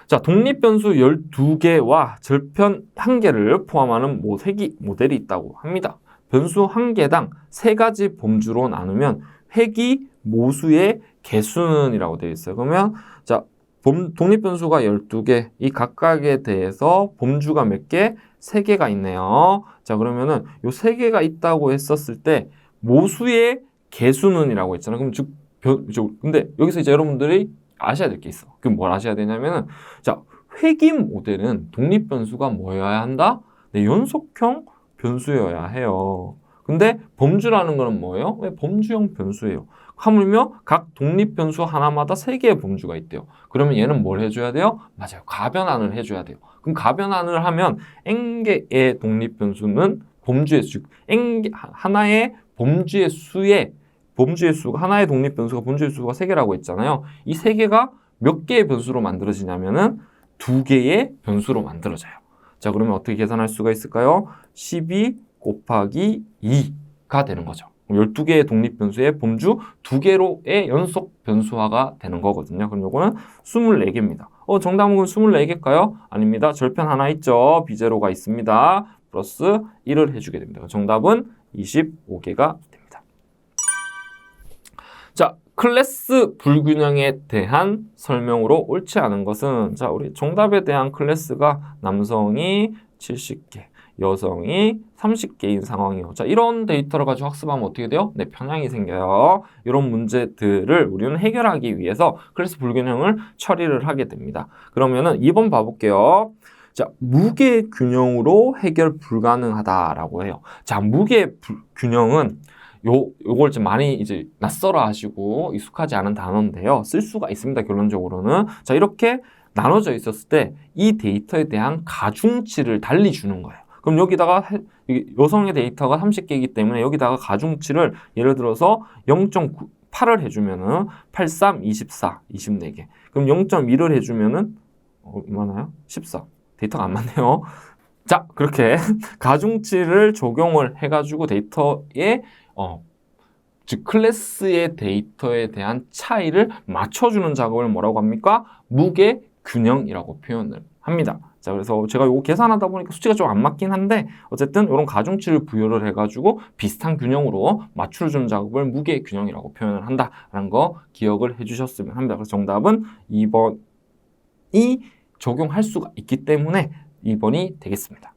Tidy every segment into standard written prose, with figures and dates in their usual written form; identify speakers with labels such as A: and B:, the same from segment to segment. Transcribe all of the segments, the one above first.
A: 자, 독립변수 12개와 절편 1개를 포함하는 세기 모델이 있다고 합니다. 변수 1개당 3가지 범주로 나누면 회기 모수의 개수는 이라고 되어 있어요. 그러면 자, 독립변수가 12개, 이 각각에 대해서 범주가 몇 개? 3개가 있네요. 자, 그러면은 요 3개가 있다고 했었을 때 모수의 개수는 이라고 했잖아요. 그럼 근데 여기서 이제 여러분들이 아셔야 될 게 있어. 그럼 뭘 아셔야 되냐면은, 자, 회기 모델은 독립변수가 뭐여야 한다? 네, 연속형 변수여야 해요. 근데 범주라는 거는 뭐예요? 왜 범주형 변수예요. 하물며 각 독립변수 하나마다 3개의 범주가 있대요. 그러면 얘는 뭘 해줘야 돼요? 맞아요. 가변환을 해줘야 돼요. 그럼 가변환을 하면 n개의 독립변수는 범주의 수, 하나의 범주의 수에 하나의 독립변수가 범주의 수가 3개라고 했잖아요. 이 3개가 몇 개의 변수로 만들어지냐면은 2개의 변수로 만들어져요. 자, 그러면 어떻게 계산할 수가 있을까요? 12 곱하기 2가 되는 거죠. 12개의 독립변수의 범주 2개로의 연속 변수화가 되는 거거든요. 그럼 요거는 24개입니다. 정답은 24개일까요? 아닙니다. 절편 하나 있죠. 비제로가 있습니다. 플러스 1을 해주게 됩니다. 정답은 25개가 됩니다. 자, 클래스 불균형에 대한 설명으로 옳지 않은 것은, 자, 우리 정답에 대한 클래스가 남성이 70개, 여성이 30개인 상황이요. 자, 이런 데이터를 가지고 학습하면 어떻게 돼요? 네, 편향이 생겨요. 이런 문제들을 우리는 해결하기 위해서 클래스 불균형을 처리를 하게 됩니다. 그러면은 2번 봐볼게요. 자, 무게 균형으로 해결 불가능하다라고 해요. 자, 무게 균형은 요걸 좀 많이 이제 낯설어 하시고 익숙하지 않은 단어인데요. 쓸 수가 있습니다, 결론적으로는. 자, 이렇게 나눠져 있었을 때 이 데이터에 대한 가중치를 달리 주는 거예요. 그럼 여기다가 여성의 데이터가 30개이기 때문에 여기다가 가중치를 예를 들어서 0.8을 해주면은 83, 24, 24개. 그럼 0.1을 해주면은 얼마나요? 14. 데이터가 안 맞네요. 자, 그렇게 가중치를 적용을 해가지고 데이터에 즉 클래스의 데이터에 대한 차이를 맞춰주는 작업을 뭐라고 합니까? 무게 균형이라고 표현을 합니다. 자, 그래서 제가 이거 계산하다 보니까 수치가 좀 안 맞긴 한데 어쨌든 이런 가중치를 부여를 해가지고 비슷한 균형으로 맞춰주는 작업을 무게 균형이라고 표현을 한다라는 거 기억을 해주셨으면 합니다. 그래서 정답은 2번이 적용할 수가 있기 때문에 2번이 되겠습니다.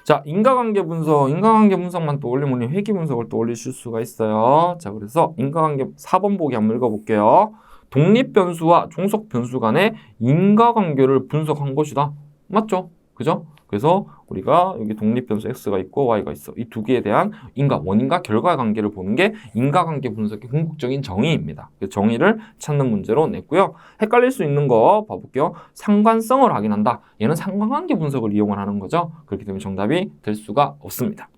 A: 자, 인과관계 분석만 또 올리면 회귀 분석을 또 올리실 수가 있어요. 자, 그래서 인과관계 4번 보기 한번 읽어볼게요. 독립변수와 종속변수 간의 인과관계를 분석한 것이다. 맞죠? 그죠? 그래서 우리가 여기 독립변수 x가 있고 y가 있어. 이 두 개에 대한 원인과 결과 관계를 보는 게 인과관계 분석의 궁극적인 정의입니다. 그 정의를 찾는 문제로 냈고요. 헷갈릴 수 있는 거 봐볼게요. 상관성을 확인한다. 얘는 상관관계 분석을 이용을 하는 거죠. 그렇기 때문에 정답이 될 수가 없습니다.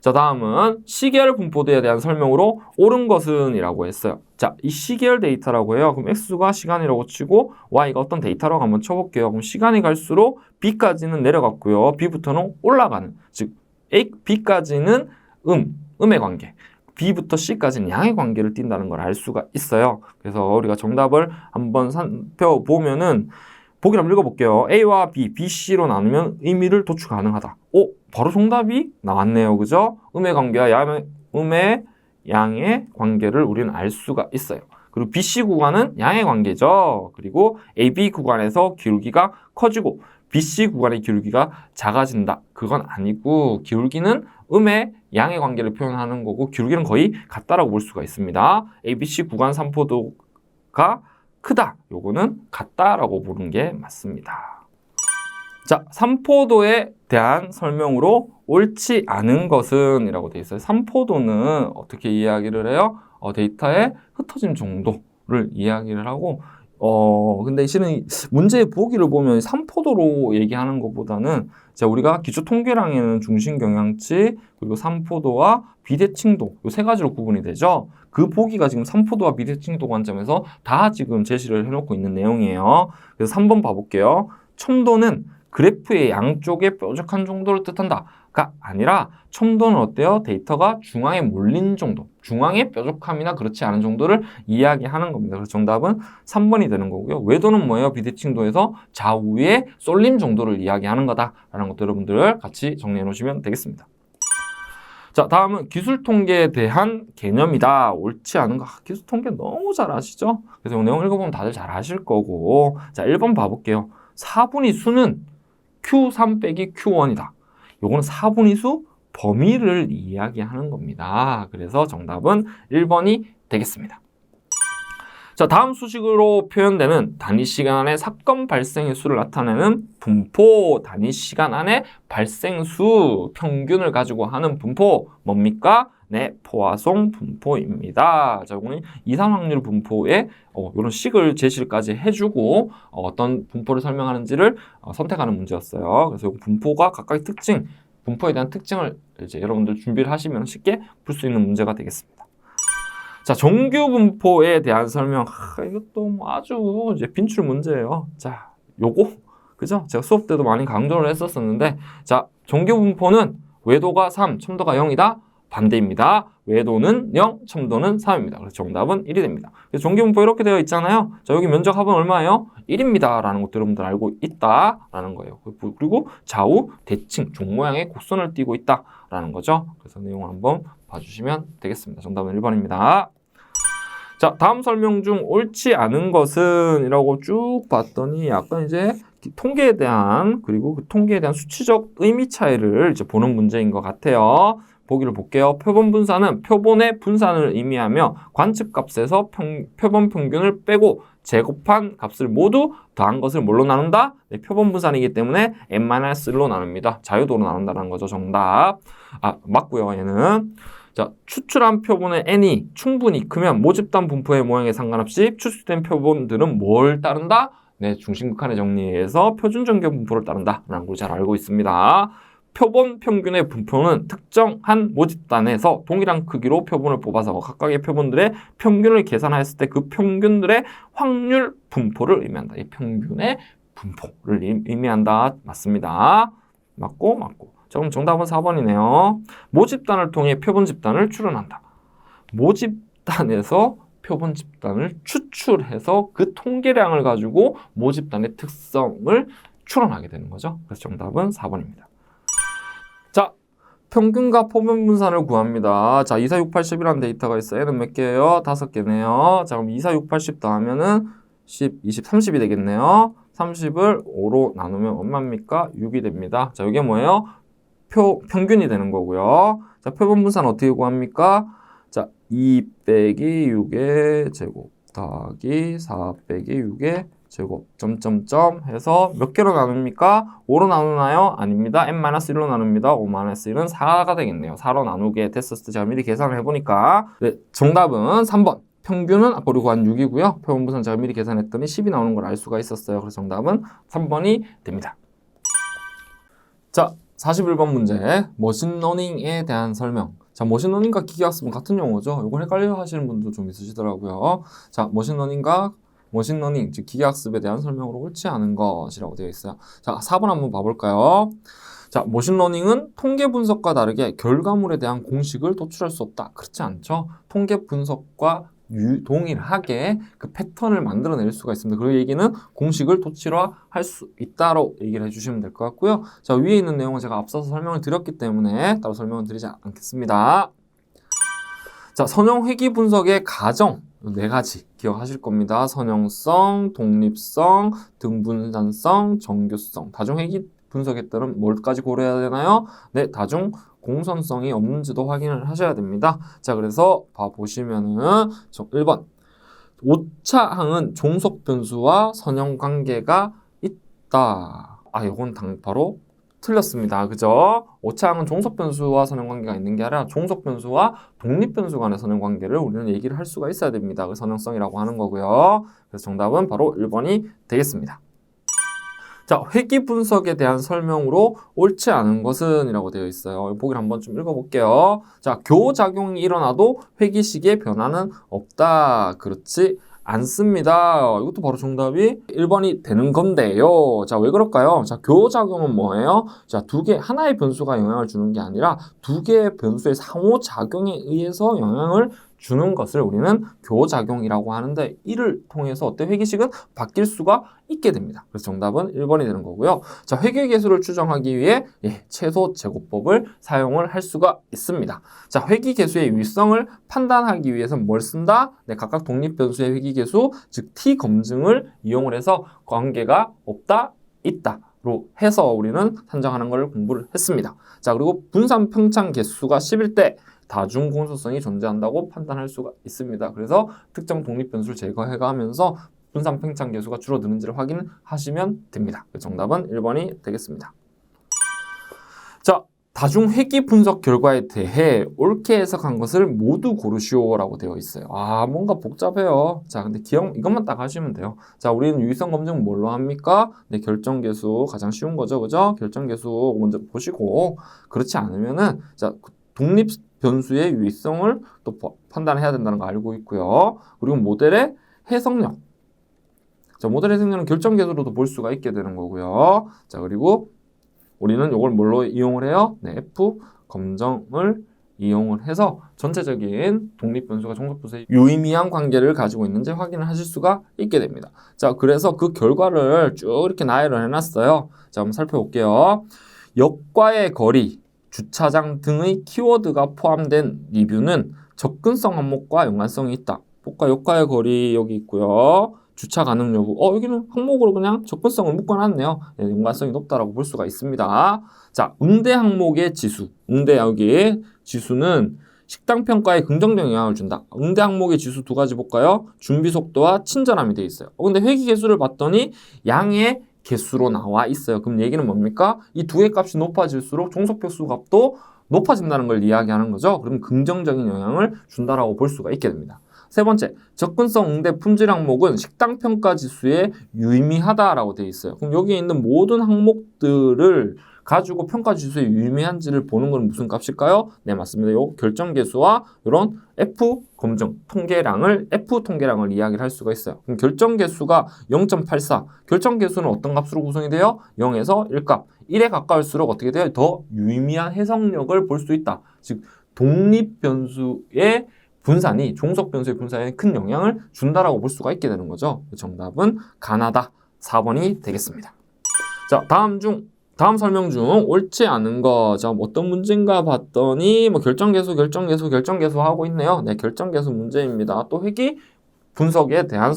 A: 자, 다음은 시계열 분포도에 대한 설명으로 옳은 것은 이라고 했어요. 자, 이 시계열 데이터라고 해요. 그럼 x가 시간이라고 치고 y가 어떤 데이터라고 한번 쳐볼게요. 그럼 시간이 갈수록 b까지는 내려갔고요. b부터는 올라가는, 즉 b까지는 음의 관계, b부터 c까지는 양의 관계를 띈다는 걸 알 수가 있어요. 그래서 우리가 정답을 한번 살펴보면은 보기를 한번 읽어볼게요. A와 B, B, C로 나누면 의미를 도출 가능하다. 바로 정답이 나왔네요. 그죠? 음의 관계와 음의 양의 관계를 우리는 알 수가 있어요. 그리고 BC 구간은 양의 관계죠. 그리고 AB 구간에서 기울기가 커지고 BC 구간의 기울기가 작아진다. 그건 아니고 기울기는 음의 양의 관계를 표현하는 거고 기울기는 거의 같다라고 볼 수가 있습니다. ABC 구간 산포도가 크다. 요거는 같다라고 보는 게 맞습니다. 자, 산포도에 대한 설명으로 옳지 않은 것은 이라고 되어 있어요. 산포도는 어떻게 이야기를 해요? 데이터의 흩어짐 정도를 이야기를 하고 근데 실은 문제의 보기를 보면 산포도로 얘기하는 것보다는 우리가 기초 통계량에는 중심 경향치 그리고 산포도와 비대칭도 이 세 가지로 구분이 되죠. 그 보기가 지금 산포도와 비대칭도 관점에서 다 지금 제시를 해놓고 있는 내용이에요. 그래서 3번 봐볼게요. 첨도는 그래프의 양쪽에 뾰족한 정도를 뜻한다가 아니라 첨도는 어때요? 데이터가 중앙에 몰린 정도, 중앙의 뾰족함이나 그렇지 않은 정도를 이야기하는 겁니다. 그래서 정답은 3번이 되는 거고요. 외도는 뭐예요? 비대칭도에서 좌우의 쏠림 정도를 이야기하는 거다라는 것도 여러분들 같이 정리해 놓으시면 되겠습니다. 자, 다음은 기술통계에 대한 개념이다. 옳지 않은가? 기술통계 너무 잘 아시죠? 그래서 이 내용 읽어보면 다들 잘 아실 거고. 자, 1번 봐볼게요. 4분의 수는 Q3 빼기 Q1이다. 요거는 4분의 수 범위를 이야기하는 겁니다. 그래서 정답은 1번이 되겠습니다. 자, 다음 수식으로 표현되는 단위 시간 안에 사건 발생의 수를 나타내는 분포, 단위 시간 안에 발생수, 평균을 가지고 하는 분포, 뭡니까? 네, 포화송 분포입니다. 자, 이거는 이산 확률 분포에 이런 식을 제시까지 해주고 어떤 분포를 설명하는지를 선택하는 문제였어요. 그래서 분포가 각각의 특징, 분포에 대한 특징을 이제 여러분들 준비를 하시면 쉽게 풀 수 있는 문제가 되겠습니다. 자, 정규 분포에 대한 설명. 이것도 뭐 아주 이제 빈출 문제예요. 자, 요거 그죠? 제가 수업 때도 많이 강조를 했었는데, 자, 정규 분포는 외도가 3, 첨도가 0이다. 반대입니다. 외도는 0, 첨도는 3입니다. 그래서 정답은 1이 됩니다. 그래서 정규 분포 이렇게 되어 있잖아요. 자, 여기 면적 합은 얼마예요? 1입니다. 라는 것도 여러분들 알고 있다라는 거예요. 그리고 좌우 대칭, 종 모양의 곡선을 띄고 있다라는 거죠. 그래서 내용을 한번 봐주시면 되겠습니다. 정답은 1번입니다. 자, 다음 설명 중 옳지 않은 것은 이라고 쭉 봤더니 약간 이제 통계에 대한, 그리고 그 통계에 대한 수치적 의미 차이를 이제 보는 문제인 것 같아요. 보기를 볼게요. 표본 분산은 표본의 분산을 의미하며 관측값에서 표본 평균을 빼고 제곱한 값을 모두 더한 것을 뭘로 나눈다? 네, 표본 분산이기 때문에 n-1로 나눕니다. 자유도로 나눈다는 거죠. 정답. 맞고요. 얘는. 자, 추출한 표본의 n이 충분히 크면 모집단 분포의 모양에 상관없이 추출된 표본들은 뭘 따른다? 네, 중심극한의 정리에 의해서 표준정규 분포를 따른다라는 걸 잘 알고 있습니다. 표본 평균의 분포는 특정한 모집단에서 동일한 크기로 표본을 뽑아서 각각의 표본들의 평균을 계산하였을 때 그 평균들의 확률 분포를 의미한다. 이 평균의 분포를 의미한다. 맞습니다. 맞고. 자, 그럼 정답은 4번이네요. 모집단을 통해 표본 집단을 추론한다. 모집단에서 표본 집단을 추출해서 그 통계량을 가지고 모집단의 특성을 추론하게 되는 거죠. 그래서 정답은 4번입니다. 자, 평균과 표본 분산을 구합니다. 자, 2, 4, 6, 80이라는 데이터가 있어요. 얘는 몇 개예요? 5개네요. 자, 그럼 2, 4, 6, 80 더하면은 10, 20, 30이 되겠네요. 30을 5로 나누면 얼마입니까? 6이 됩니다. 자, 이게 뭐예요? 평균이 되는 거고요. 자, 표본 분산 어떻게 구합니까? 자, 2 빼기 6의 제곱 더하기 4 빼기 6의 제곱 점점점 해서 몇 개로 나눕니까? 5로 나누나요? 아닙니다. n-1로 나눕니다. 5-1은 4가 되겠네요. 4로 나누게 됐었을 때 제가 미리 계산을 해보니까 네, 정답은 3번. 평균은 아까 우리 구한 6이고요. 표본 분산 제가 미리 계산했더니 10이 나오는 걸 알 수가 있었어요. 그래서 정답은 3번이 됩니다. 자, 41번 문제. 머신러닝에 대한 설명. 자, 머신러닝과 기계학습은 같은 용어죠. 이걸 헷갈려 하시는 분도 좀 있으시더라고요. 자, 머신러닝, 즉 기계학습에 대한 설명으로 옳지 않은 것이라고 되어 있어요. 자, 4번 한번 봐볼까요? 자, 머신러닝은 통계 분석과 다르게 결과물에 대한 공식을 도출할 수 없다. 그렇지 않죠? 통계 분석과 동일하게 그 패턴을 만들어낼 수가 있습니다. 그 얘기는 공식을 도출화할 수 있다로 얘기를 해주시면 될 것 같고요. 자, 위에 있는 내용은 제가 앞서서 설명을 드렸기 때문에 따로 설명을 드리지 않겠습니다. 자, 선형 회귀 분석의 가정 4가지 기억하실 겁니다. 선형성, 독립성, 등분산성, 정교성. 다중 회귀 분석에 따른 뭘까지 고려해야 되나요? 네, 다중 공선성이 없는지도 확인을 하셔야 됩니다. 자, 그래서 봐보시면은 1번 오차항은 종속 변수와 선형 관계가 있다. 이건 바로 틀렸습니다. 그죠? 오차항은 종속 변수와 선형 관계가 있는 게 아니라 종속 변수와 독립 변수 간의 선형 관계를 우리는 얘기를 할 수가 있어야 됩니다. 그 선형성이라고 하는 거고요. 그래서 정답은 바로 1번이 되겠습니다. 자, 회귀 분석에 대한 설명으로 옳지 않은 것은 이라고 되어 있어요. 보기를 한번 좀 읽어볼게요. 자, 교작용이 일어나도 회귀식의 변화는 없다. 그렇지 않습니다. 이것도 바로 정답이 1번이 되는 건데요. 자, 왜 그럴까요? 자, 교작용은 뭐예요? 자, 하나의 변수가 영향을 주는 게 아니라 두 개의 변수의 상호작용에 의해서 영향을 주는 것을 우리는 교작용이라고 하는데, 이를 통해서 회계식은 바뀔 수가 있게 됩니다. 그래서 정답은 1번이 되는 거고요. 자, 회계계수를 추정하기 위해 최소 제곱법을 사용을 할 수가 있습니다. 자, 회계계수의 유의성을 판단하기 위해서는 뭘 쓴다? 각각 독립변수의 회계계수, 즉 t 검증을 이용을 해서 관계가 없다, 있다로 해서 우리는 산정하는 것을 공부를 했습니다. 자, 그리고 분산 평창 개수가 10일 때 다중 공소성이 존재한다고 판단할 수가 있습니다. 그래서 특정 독립변수를 제거해가면서 분산 팽창 계수가 줄어드는지를 확인하시면 됩니다. 정답은 1번이 되겠습니다. 자, 다중 회귀 분석 결과에 대해 옳게 해석한 것을 모두 고르시오라고 되어 있어요. 뭔가 복잡해요. 자, 근데 이것만 딱 하시면 돼요. 자, 우리는 유의성 검증 뭘로 합니까? 결정계수 가장 쉬운 거죠, 그죠? 결정계수 먼저 보시고, 그렇지 않으면은 자, 독립 변수의 유의성을 또 판단해야 된다는 거 알고 있고요. 그리고 모델의 해석력. 자, 모델 해석력은 결정계수로도 볼 수가 있게 되는 거고요. 자, 그리고 우리는 이걸 뭘로 이용을 해요? F 검정을 이용을 해서 전체적인 독립변수가 종속변수의 유의미한 관계를 가지고 있는지 확인을 하실 수가 있게 됩니다. 자, 그래서 그 결과를 쭉 이렇게 나열을 해놨어요. 자, 한번 살펴볼게요. 역과의 거리, 주차장 등의 키워드가 포함된 리뷰는 접근성 항목과 연관성이 있다. 역과의 거리 여기 있고요. 주차 가능 여부. 여기는 항목으로 그냥 접근성을 묶어놨네요. 연관성이 높다라고 볼 수가 있습니다. 자, 응대 항목의 지수. 여기에 지수는 식당 평가에 긍정적 영향을 준다. 응대 항목의 지수 두 가지 볼까요? 준비 속도와 친절함이 되어 있어요. 근데 회귀 개수를 봤더니 양의 개수로 나와 있어요. 그럼 얘기는 뭡니까? 이 두 개 값이 높아질수록 종속변수 값도 높아진다는 걸 이야기하는 거죠. 그럼 긍정적인 영향을 준다라고 볼 수가 있게 됩니다. 세 번째, 접근성 응대 품질 항목은 식당 평가 지수에 유의미하다라고 되어 있어요. 그럼 여기에 있는 모든 항목들을 가지고 평가 지수에 유의미한지를 보는 건 무슨 값일까요? 네, 맞습니다. 요 결정계수와 이런 F 통계량을 이야기를 할 수가 있어요. 그럼 결정계수가 0.84. 결정계수는 어떤 값으로 구성이 돼요? 0에서 1값. 1에 가까울수록 어떻게 돼요? 더 유의미한 해석력을 볼 수 있다. 즉, 독립변수의 분산이 종속변수의 분산에 큰 영향을 준다라고 볼 수가 있게 되는 거죠. 정답은 가나다 4번이 되겠습니다. 자, 다음 설명 중 옳지 않은 거, 자, 어떤 문제인가 봤더니 결정계수 하고 있네요. 네, 결정계수 문제입니다. 또 회귀 분석에 대한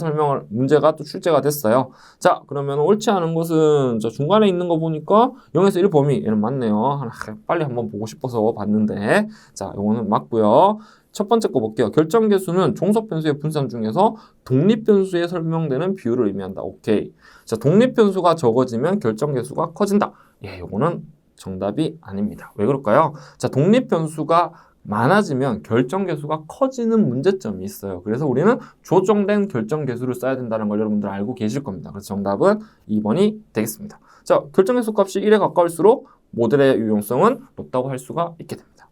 A: 문제가 또 출제가 됐어요. 자, 그러면 옳지 않은 것은 중간에 있는 거 보니까 0에서 1 범위, 얘는 맞네요. 빨리 한번 보고 싶어서 봤는데, 자, 요거는 맞고요. 첫 번째 거 볼게요. 결정계수는 종속변수의 분산 중에서 독립변수에 설명되는 비율을 의미한다. 오케이. 자, 독립변수가 적어지면 결정계수가 커진다. 요거는 정답이 아닙니다. 왜 그럴까요? 자, 독립변수가 많아지면 결정계수가 커지는 문제점이 있어요. 그래서 우리는 조정된 결정계수를 써야 된다는 걸 여러분들 알고 계실 겁니다. 그래서 정답은 2번이 되겠습니다. 자, 결정계수 값이 1에 가까울수록 모델의 유용성은 높다고 할 수가 있게 됩니다.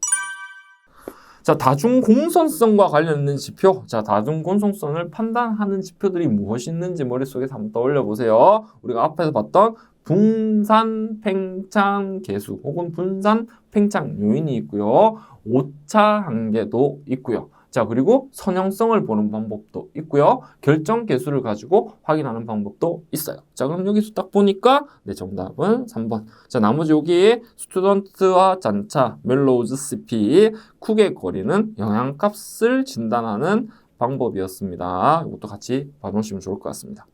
A: 자, 다중공손성과 관련 있는 지표. 자, 다중공손성을 판단하는 지표들이 무엇이 있는지 머릿속에서 한번 떠올려 보세요. 우리가 앞에서 봤던 분산 팽창 계수 혹은 분산 팽창 요인이 있고요. 오차 한계도 있고요. 자, 그리고 선형성을 보는 방법도 있고요. 결정 계수를 가지고 확인하는 방법도 있어요. 자, 그럼 여기서 딱 보니까 네, 정답은 3번. 자, 나머지 여기에 스튜던트와 잔차, 멜로우즈, CP, 쿡의 거리는 영향값을 진단하는 방법이었습니다. 이것도 같이 봐놓으시면 좋을 것 같습니다.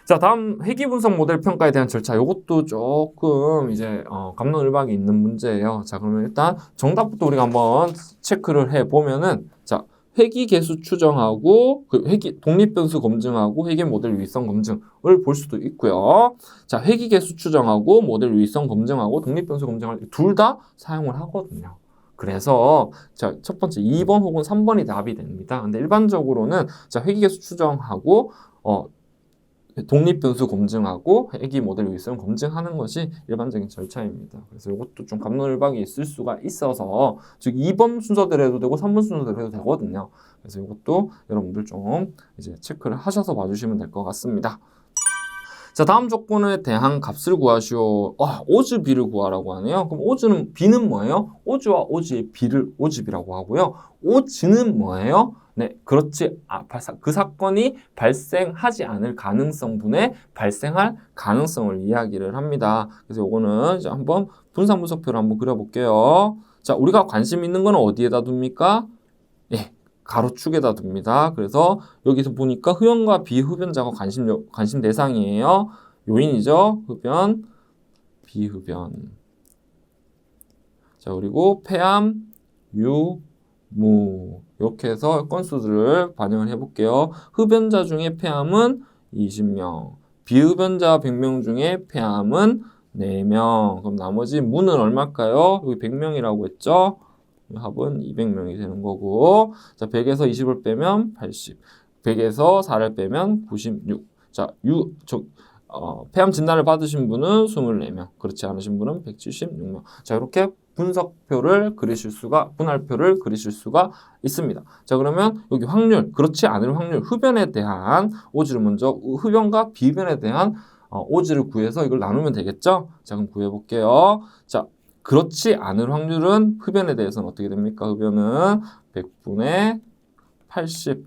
A: 자, 다음 회귀 분석 모델 평가에 대한 절차. 이것도 조금 이제 갑론을박이 있는 문제예요. 자, 그러면 일단 정답부터 우리가 한번 체크를 해 보면은, 자, 회귀 계수 추정하고 독립 변수 검증하고 회귀 모델 유의성 검증을 볼 수도 있고요. 자, 회귀 계수 추정하고 모델 유의성 검증하고 독립 변수 검증을 둘 다 사용을 하거든요. 그래서 자, 첫 번째 2번 혹은 3번이 답이 됩니다. 근데 일반적으로는 자, 회귀 계수 추정하고 독립변수 검증하고 회귀 모델 유의성 검증하는 것이 일반적인 절차입니다. 그래서 이것도 좀 갑론을박이 있을 수가 있어서 즉 2번 순서대로 해도 되고 3번 순서대로 해도 되거든요. 그래서 이것도 여러분들 좀 이제 체크를 하셔서 봐주시면 될 것 같습니다. 자, 다음 조건에 대한 값을 구하시오. 오즈 B를 구하라고 하네요. 그럼 오즈는 B는 뭐예요? 오즈와 오즈의 B를 오즈 B라고 하고요. 오즈는 뭐예요? 네, 그렇지. 그 사건이 발생하지 않을 가능성분의 발생할 가능성을 이야기를 합니다. 그래서 요거는 이제 한번 분산 분석표를 한번 그려볼게요. 자, 우리가 관심 있는 거는 어디에다 둡니까? 예, 가로축에다 둡니다. 그래서 여기서 보니까 흡연과 비흡연자가 관심 대상이에요. 요인이죠. 흡연, 비흡연. 자, 그리고 폐암, 유, 무. 이렇게 해서 건수들을 반영을 해볼게요. 흡연자 중에 폐암은 20명, 비흡연자 100명 중에 폐암은 4명. 그럼 나머지 무는 얼마일까요? 여기 100명이라고 했죠? 합은 200명이 되는 거고, 자, 100에서 20을 빼면 80, 100에서 4를 빼면 96. 자, 폐암 진단을 받으신 분은 24명, 그렇지 않으신 분은 176명. 자, 이렇게 분석표를 그리실 수가, 분할표를 그리실 수가 있습니다. 자, 그러면 여기 확률, 그렇지 않을 확률, 흡연에 대한 오즈를 먼저, 흡연과 비흡연에 대한 오즈를 구해서 이걸 나누면 되겠죠? 자, 그럼 구해볼게요. 자, 그렇지 않을 확률은 흡연에 대해서는 어떻게 됩니까? 흡연은 100분의 80.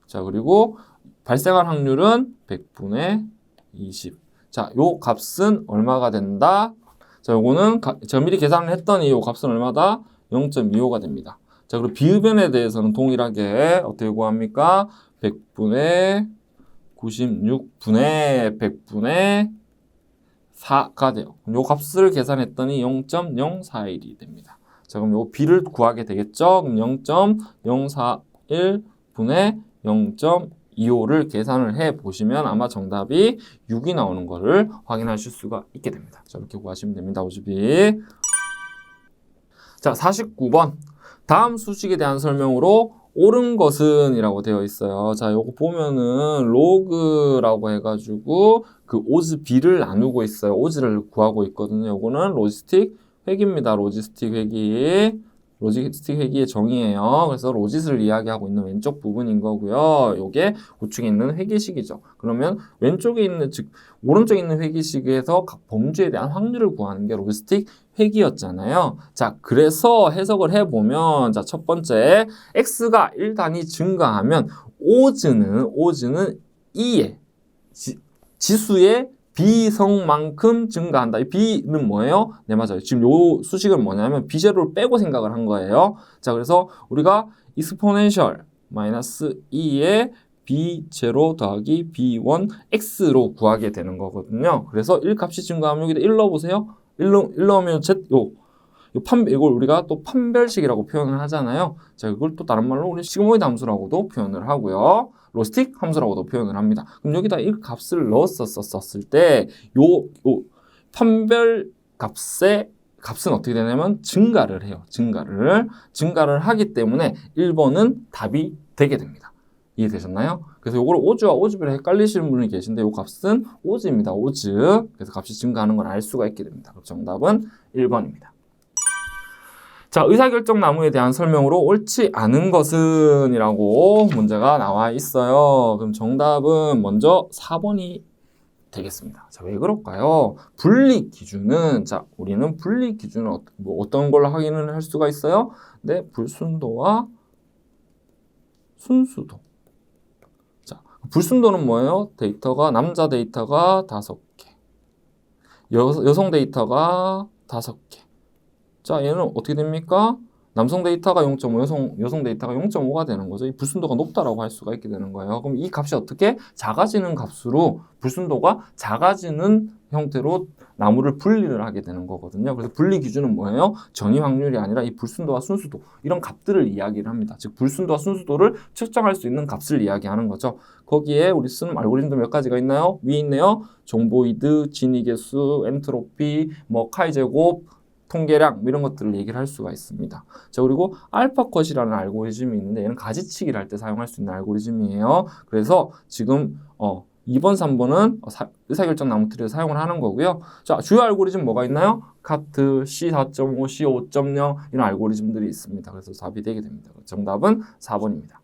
A: 자, 그리고 발생할 확률은 100분의 20. 자, 요 값은 얼마가 된다? 자, 요거는 제가 미리 계산을 했더니 요 값은 얼마다? 0.25가 됩니다. 자, 그리고 비흡연에 대해서는 동일하게 어떻게 구합니까? 100분의 96분의 100분의 4가 돼요. 요 값을 계산했더니 0.041이 됩니다. 자, 그럼 요 B를 구하게 되겠죠? 그럼 0.041분의 0.25를 계산을 해 보시면 아마 정답이 6이 나오는 거를 확인하실 수가 있게 됩니다. 자, 이렇게 구하시면 됩니다. 오즈비. 자, 49번. 다음 수식에 대한 설명으로 옳은 것은 이라고 되어 있어요. 자, 요거 보면은 로그라고 해가지고 그 오즈 B를 나누고 있어요. 오즈를 구하고 있거든요. 요거는 로지스틱 회기입니다. 로지스틱 회기. 로지스틱 회기의 정의예요. 그래서 로짓을 이야기하고 있는 왼쪽 부분인 거고요. 요게 우측에 있는 회기식이죠. 그러면 왼쪽에 있는, 즉 오른쪽에 있는 회기식에서 각 범주에 대한 확률을 구하는 게 로지스틱 회기였잖아요. 자, 그래서 해석을 해보면, 자, 첫 번째, x가 1단위 증가하면 오즈는 2의 지수의 B성만큼 증가한다. 이 B는 뭐예요? 네, 맞아요. 지금 요 수식은 뭐냐면 B0를 빼고 생각을 한 거예요. 자, 그래서 우리가 exponential 마이너스 2의 B0 더하기 B1 X로 구하게 되는 거거든요. 그래서 1 값이 증가하면 여기다 1 넣어보세요. 1 넣으면 이걸 우리가 또 판별식이라고 표현을 하잖아요. 자, 이걸 또 다른 말로 우리 시그모이드 함수라고도 표현을 하고요. 로스틱 함수라고도 표현을 합니다. 그럼 여기다 이 값을 넣었을 때, 판별 값은 어떻게 되냐면 증가를 해요. 증가를 하기 때문에 1번은 답이 되게 됩니다. 이해되셨나요? 그래서 요거를 오즈와 오즈비를 헷갈리시는 분이 계신데 요 값은 오즈입니다. 오즈. 그래서 값이 증가하는 걸 알 수가 있게 됩니다. 그래서 정답은 1번입니다. 자, 의사결정 나무에 대한 설명으로 옳지 않은 것은 이라고 문제가 나와 있어요. 그럼 정답은 먼저 4번이 되겠습니다. 자, 왜 그럴까요? 분리 기준은, 자, 우리는 분리 기준은 어떤 걸로 확인을 할 수가 있어요? 네, 불순도와 순수도. 자, 불순도는 뭐예요? 남자 데이터가 5개, 여성 데이터가 5개. 자, 얘는 어떻게 됩니까? 남성 데이터가 0.5, 여성 데이터가 0.5가 되는 거죠. 이 불순도가 높다라고 할 수가 있게 되는 거예요. 그럼 이 값이 어떻게? 작아지는 값으로 불순도가 작아지는 형태로 나무를 분리를 하게 되는 거거든요. 그래서 분리 기준은 뭐예요? 전위 확률이 아니라 이 불순도와 순수도, 이런 값들을 이야기를 합니다. 즉 불순도와 순수도를 측정할 수 있는 값을 이야기하는 거죠. 거기에 우리 쓰는 알고리즘도 몇 가지가 있나요? 위에 있네요. 정보이드, 진위계수, 엔트로피, 카이제곱, 통계량 이런 것들을 얘기를 할 수가 있습니다. 자, 그리고 알파컷이라는 알고리즘이 있는데 얘는 가지치기를 할 때 사용할 수 있는 알고리즘이에요. 그래서 지금 2번, 3번은 의사결정 나무트리를 사용을 하는 거고요. 자, 주요 알고리즘 뭐가 있나요? 카트, C4.5, C5.0 이런 알고리즘들이 있습니다. 그래서 답이 되게 됩니다. 정답은 4번입니다.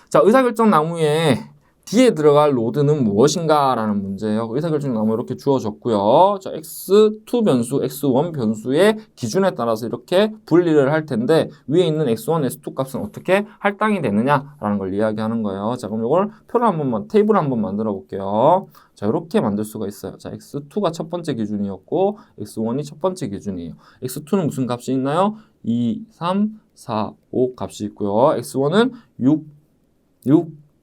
A: 자, 의사결정 나무에 D에 들어갈 노드는 무엇인가? 라는 문제예요. 의사결정 나무 이렇게 주어졌고요. 자, X2 변수, X1 변수의 기준에 따라서 이렇게 분리를 할 텐데 위에 있는 X1, X2 값은 어떻게 할당이 되느냐라는 걸 이야기하는 거예요. 자, 그럼 이걸 표를 테이블 한번 만들어 볼게요. 자, 이렇게 만들 수가 있어요. 자, X2가 첫 번째 기준이었고 X1이 첫 번째 기준이에요. X2는 무슨 값이 있나요? 2, 3, 4, 5 값이 있고요. X1은 6,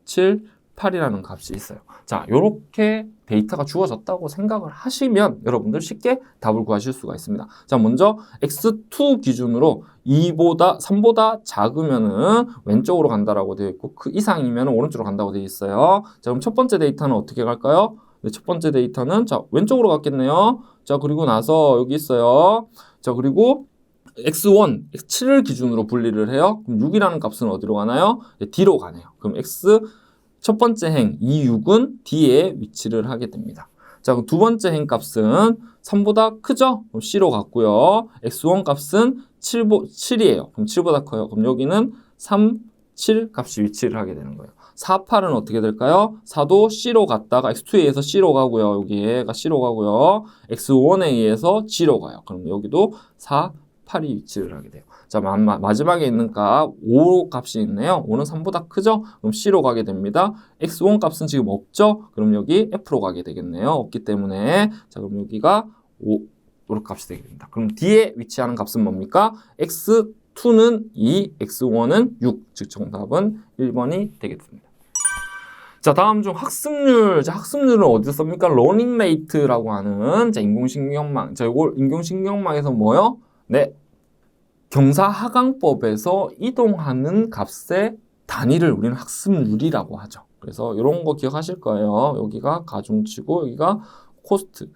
A: 7, 8이라는 값이 있어요. 자, 이렇게 데이터가 주어졌다고 생각을 하시면 여러분들 쉽게 답을 구하실 수가 있습니다. 자, 먼저 X2 기준으로 3보다 작으면은 왼쪽으로 간다라고 되어 있고 그 이상이면 오른쪽으로 간다고 되어 있어요. 자, 그럼 첫 번째 데이터는 어떻게 갈까요? 네, 첫 번째 데이터는 자, 왼쪽으로 갔겠네요. 자, 그리고 나서 여기 있어요. 자, 그리고 X1, X7을 기준으로 분리를 해요. 그럼 6이라는 값은 어디로 가나요? 네, D로 가네요. 그럼 첫 번째 행 2,6은 D에 위치를 하게 됩니다. 자, 그럼 두 번째 행 값은 3보다 크죠? 그럼 C로 갔고요. X1 값은 7이에요. 그럼 7보다 커요. 그럼 여기는 3, 7 값이 위치를 하게 되는 거예요. 4, 8은 어떻게 될까요? 4도 C로 갔다가 X2에 의해서 C로 가고요. 여기가 C로 가고요. X1에 의해서 G로 가요. 그럼 여기도 4, 8이 위치를 하게 돼요. 자, 마지막에 있는 값 5 값이 있네요. 5는 3보다 크죠? 그럼 C로 가게 됩니다. X1 값은 지금 없죠? 그럼 여기 F로 가게 되겠네요. 없기 때문에 자, 그럼 여기가 5 이렇게 값이 되게 됩니다. 그럼 D에 위치하는 값은 뭡니까? X2는 2, X1은 6. 즉 정답은 1번이 되겠습니다. 자, 다음 중 학습률. 자, 학습률은 어디서 씁니까? 러닝 레이트라고 하는 자, 인공신경망. 자, 이걸 인공신경망에서 뭐요? 네. 경사하강법에서 이동하는 값의 단위를 우리는 학습률이라고 하죠. 그래서 이런 거 기억하실 거예요. 여기가 가중치고 여기가 코스트,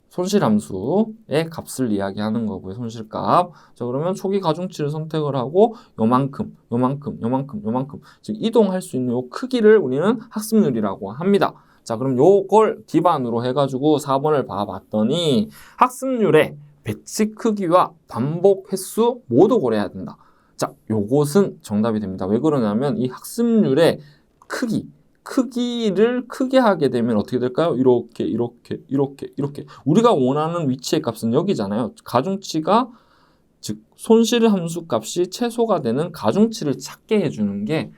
A: 손실함수의 값을 이야기하는 거고요. 손실값. 자, 그러면 초기 가중치를 선택을 하고 요만큼, 요만큼, 요만큼, 요만큼 지금 이동할 수 있는 요 크기를 우리는 학습률이라고 합니다. 자, 그럼 요걸 기반으로 해가지고 4번을 봐봤더니 학습률에 배치 크기와 반복 횟수 모두 고려해야 된다. 자, 요것은 정답이 됩니다. 왜 그러냐면 이 학습률의 크기를 크게 하게 되면 어떻게 될까요? 이렇게. 우리가 원하는 위치의 값은 여기잖아요. 가중치가 즉 손실 함수 값이 최소가 되는 가중치를 찾게 해주는 게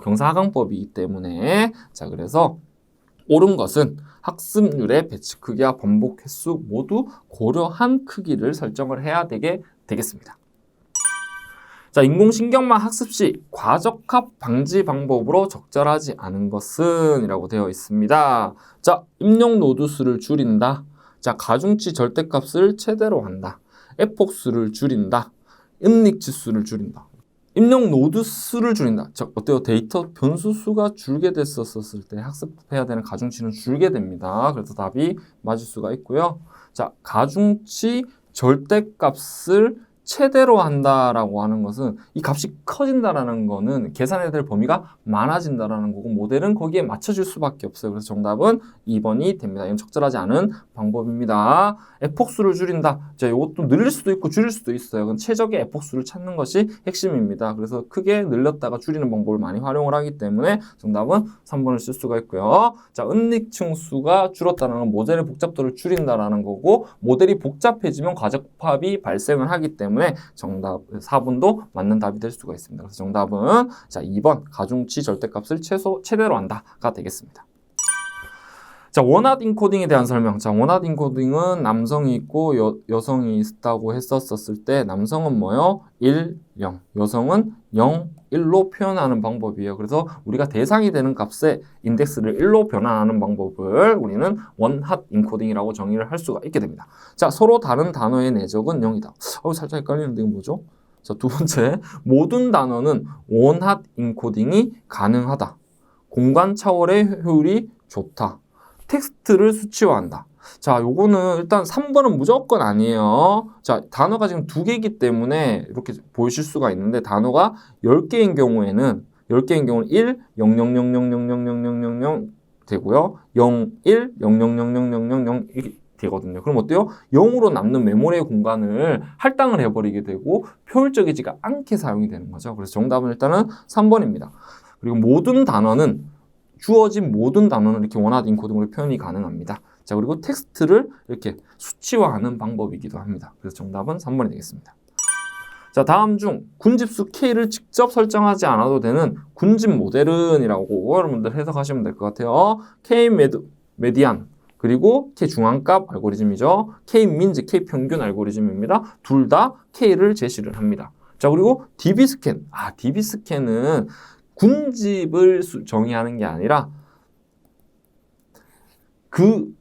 A: 경사하강법이기 때문에 자, 그래서 옳은 것은 학습률의 배치 크기와 반복 횟수 모두 고려한 크기를 설정을 해야 되겠습니다. 자, 인공신경망 학습 시 과적합 방지 방법으로 적절하지 않은 것은 이라고 되어 있습니다. 자, 입력 노드 수를 줄인다. 자, 가중치 절대값을 최대로 한다. F폭수를 줄인다. 음닉 지수를 줄인다. 입력 노드 수를 줄인다. 자, 어때요? 데이터 변수 수가 줄게 됐었을 때 학습해야 되는 가중치는 줄게 됩니다. 그래서 답이 맞을 수가 있고요. 자, 가중치 절대값을 최대로 한다라고 하는 것은 이 값이 커진다라는 거는 계산해야 될 범위가 많아진다라는 거고 모델은 거기에 맞춰줄 수밖에 없어요. 그래서 정답은 2번이 됩니다. 이건 적절하지 않은 방법입니다. F폭수를 줄인다. 자, 이것도 늘릴 수도 있고 줄일 수도 있어요. 그건 최적의 F폭수를 찾는 것이 핵심입니다. 그래서 크게 늘렸다가 줄이는 방법을 많이 활용을 하기 때문에 정답은 3번을 쓸 수가 있고요. 자, 은닉층수가 줄었다는 건 모델의 복잡도를 줄인다라는 거고 모델이 복잡해지면 과적합이 발생을 하기 때문에 정답 4번도 맞는 답이 될 수가 있습니다. 그래서 정답은 자, 2번 가중치 절대값을 최대로 한다가 되겠습니다. 자, 원핫 인코딩에 대한 설명. 자, 원핫 인코딩은 남성이 있고 여성이 있다고 했었을 때 남성은 뭐요? 1, 0. 여성은 0, 1로 표현하는 방법이에요. 그래서 우리가 대상이 되는 값의 인덱스를 1로 변환하는 방법을 우리는 원핫 인코딩이라고 정의를 할 수가 있게 됩니다. 자, 서로 다른 단어의 내적은 0이다. 살짝 헷갈리는데 이거 뭐죠? 자, 두 번째, 모든 단어는 원핫 인코딩이 가능하다. 공간 차원의 효율이 좋다. 텍스트를 수치화한다. 자, 요거는 일단 3번은 무조건 아니에요. 자, 단어가 지금 2개이기 때문에 이렇게 보이실 수가 있는데 단어가 10개인 경우에는 1, 0, 0, 0, 0, 0, 0, 0, 0, 0, 0, 되고요. 0, 1, 0, 0, 0, 0, 0, 0, 0 이렇게 되거든요. 그럼 어때요? 0으로 남는 메모리의 공간을 할당을 해버리게 되고 효율적이지가 않게 사용이 되는 거죠. 그래서 정답은 일단은 3번입니다. 그리고 모든 단어는 주어진 모든 단어는 이렇게 원하드 인코딩으로 표현이 가능합니다. 자, 그리고 텍스트를 이렇게 수치화하는 방법이기도 합니다. 그래서 정답은 3번이 되겠습니다. 자, 다음 중 군집수 K를 직접 설정하지 않아도 되는 군집 모델은 이라고 여러분들 해석하시면 될 것 같아요. K 메디안 그리고 K 중앙값 알고리즘이죠. K 민즈, K 평균 알고리즘입니다. 둘 다 K를 제시를 합니다. 자, 그리고 DB 스캔. DB 스캔은 군집을 정의하는 게 아니라 그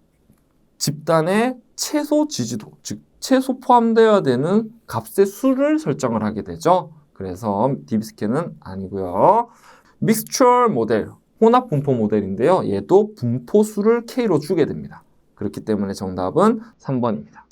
A: 집단의 최소 지지도, 즉 최소 포함되어야 되는 값의 수를 설정을 하게 되죠. 그래서 DB 스캔은 아니고요. 믹스처 모델, 혼합 분포 모델인데요. 얘도 분포수를 K로 주게 됩니다. 그렇기 때문에 정답은 3번입니다.